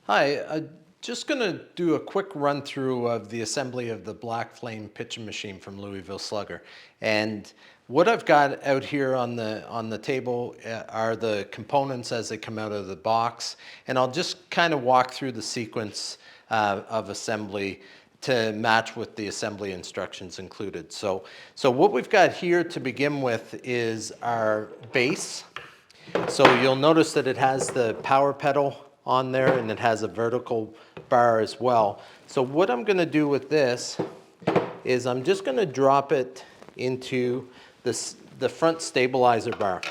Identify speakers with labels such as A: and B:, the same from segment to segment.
A: Hi, just going to do a quick run through of the assembly of the Black Flame pitching machine from Louisville Slugger. And what I've got out here on the table are the components as they come out of the box. And I'll just kind of walk through the sequence of assembly to match with the assembly instructions included. So what we've got here to begin with is our base. So you'll notice that it has the power pedal on there and it has a vertical bar as well. So what I'm going to do with this is I'm just going to drop it into the front stabilizer bar.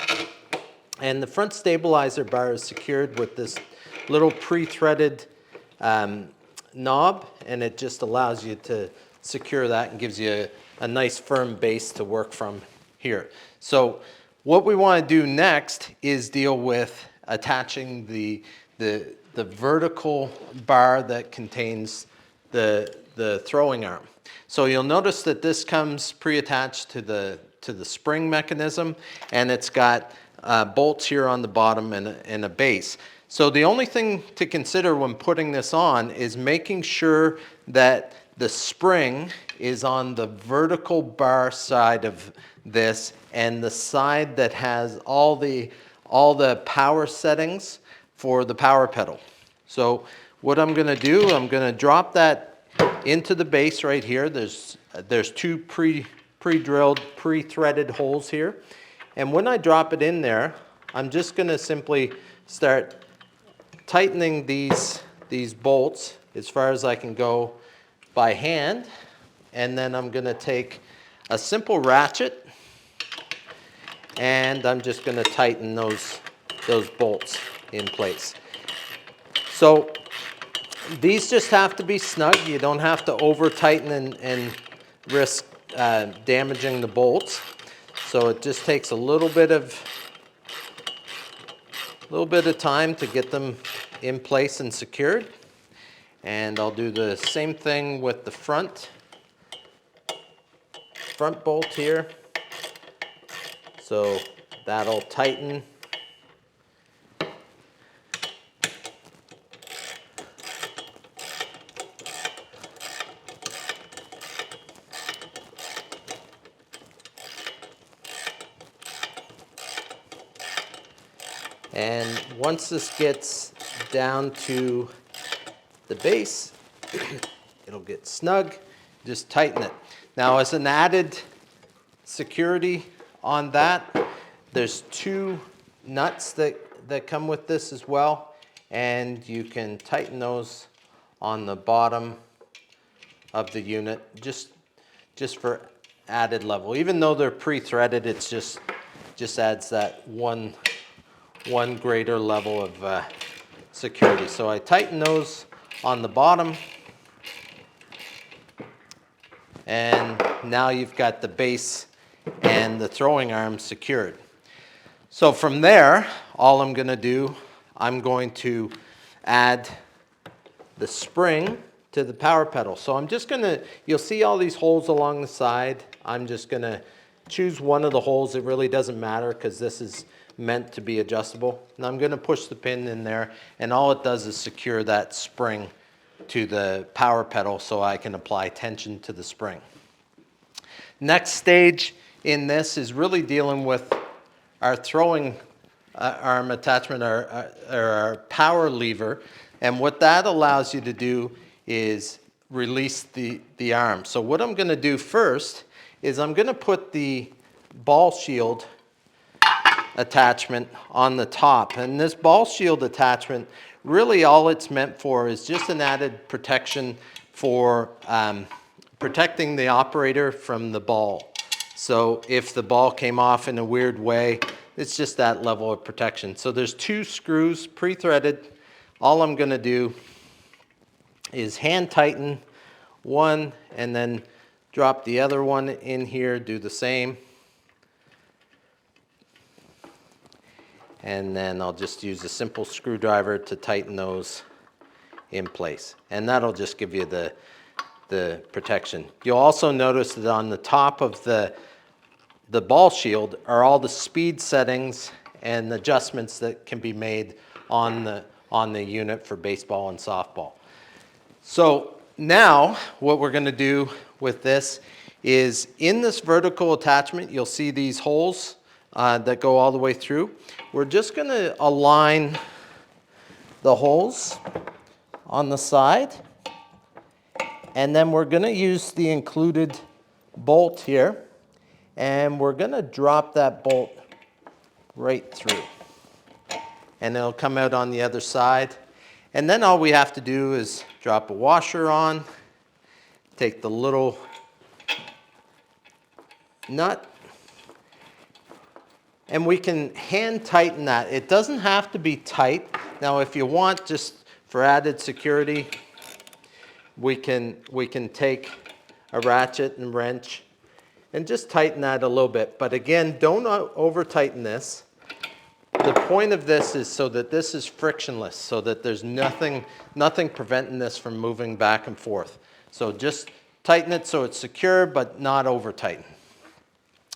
A: And the front stabilizer bar is secured with this little pre-threaded knob, and it just allows you to secure that and gives you a nice firm base to work from here. So what we want to do next is deal with attaching the vertical bar that contains the throwing arm. So you'll notice that this comes pre-attached to the spring mechanism, and it's got bolts here on the bottom and a base. So the only thing to consider when putting this on is making sure that the spring is on the vertical bar side of this and the side that has all the power settings for the power pedal. So what I'm going to do, I'm going to drop that into the base right here. There's two pre-drilled, pre-threaded holes here. And when I drop it in there, I'm just going to simply start tightening these bolts as far as I can go by hand. And then I'm going to take a simple ratchet and I'm just going to tighten those bolts in place. So these just have to be snug. You don't have to over tighten and risk damaging the bolts. So it just takes a little bit of time to get them in place and secured. And I'll do the same thing with the front bolt here. So that'll tighten. And once this gets down to the base, it'll get snug, just tighten it. Now as an added security on that, there's two nuts that come with this as well, and you can tighten those on the bottom of the unit just for added level. Even though they're pre-threaded, it's just adds that one greater level of security. So I tighten those on the bottom, and now you've got the base and the throwing arm secured. So from there, all I'm going to do, I'm going to add the spring to the power pedal. So I'm just going to, you'll see all these holes along the side. I'm just going to choose one of the holes. It really doesn't matter because this is meant to be adjustable. And I'm going to push the pin in there, and all it does is secure that spring to the power pedal so I can apply tension to the spring. Next stage in this is really dealing with our throwing arm attachment, our power lever. And what that allows you to do is release the arm. So what I'm going to do first is I'm going to put the ball shield attachment on the top. And this ball shield attachment, really all it's meant for is just an added protection for protecting the operator from the ball. So if the ball came off in a weird way, it's just that level of protection. So there's two screws pre-threaded. All I'm going to do is hand tighten one and then drop the other one in here, do the same. And then I'll just use a simple screwdriver to tighten those in place. And that'll just give you the protection. You'll also notice that on the top of the ball shield are all the speed settings and adjustments that can be made on on the unit for baseball and softball. So now what we're going to do with this is, in this vertical attachment, you'll see these holes that go all the way through. We're just going to align the holes on the side, and then we're going to use the included bolt here, and we're going to drop that bolt right through, and it'll come out on the other side. And then all we have to do is drop a washer on, take the little nut, and we can hand tighten that. It doesn't have to be tight. Now if you want, just for added security, we can take a ratchet and wrench and just tighten that a little bit. But again, don't over tighten this. The point of this is so that this is frictionless, so that there's nothing preventing this from moving back and forth. So just tighten it so it's secure, but not over tighten.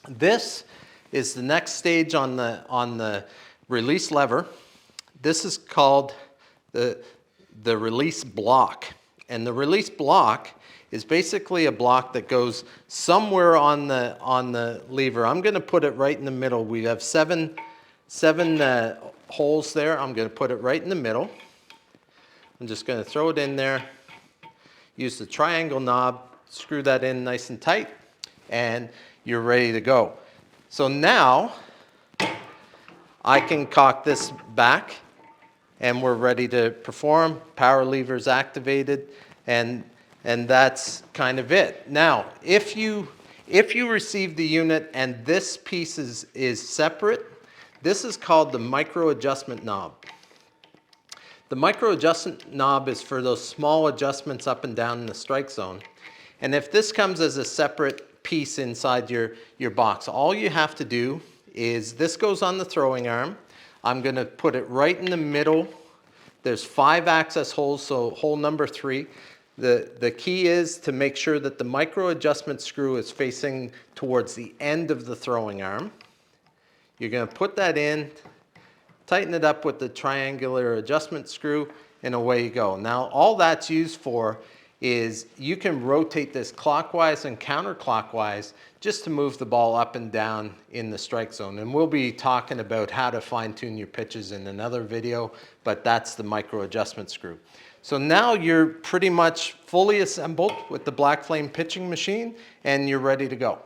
A: This is the next stage on the release lever. This is called the release block. And the release block is basically a block that goes somewhere on the lever. I'm going to put it right in the middle. We have seven holes there. I'm going to put it right in the middle. I'm just going to throw it in there. Use the triangle knob, screw that in nice and tight, and you're ready to go. So now I can cock this back, and we're ready to perform. Power lever's activated, and that's kind of it. Now, if you receive the unit and this piece is separate, this is called the micro adjustment knob. The micro adjustment knob is for those small adjustments up and down in the strike zone. And if this comes as a separate piece inside your box, all you have to do is, this goes on the throwing arm. I'm going to put it right in the middle. There's 5 access holes, so hole number 3. The key is to make sure that the micro adjustment screw is facing towards the end of the throwing arm. You're going to put that in, tighten it up with the triangular adjustment screw, and away you go. Now all that's used for is you can rotate this clockwise and counterclockwise just to move the ball up and down in the strike zone. And we'll be talking about how to fine-tune your pitches in another video, but that's the micro adjustment screw. So now you're pretty much fully assembled with the Black Flame pitching machine, and you're ready to go.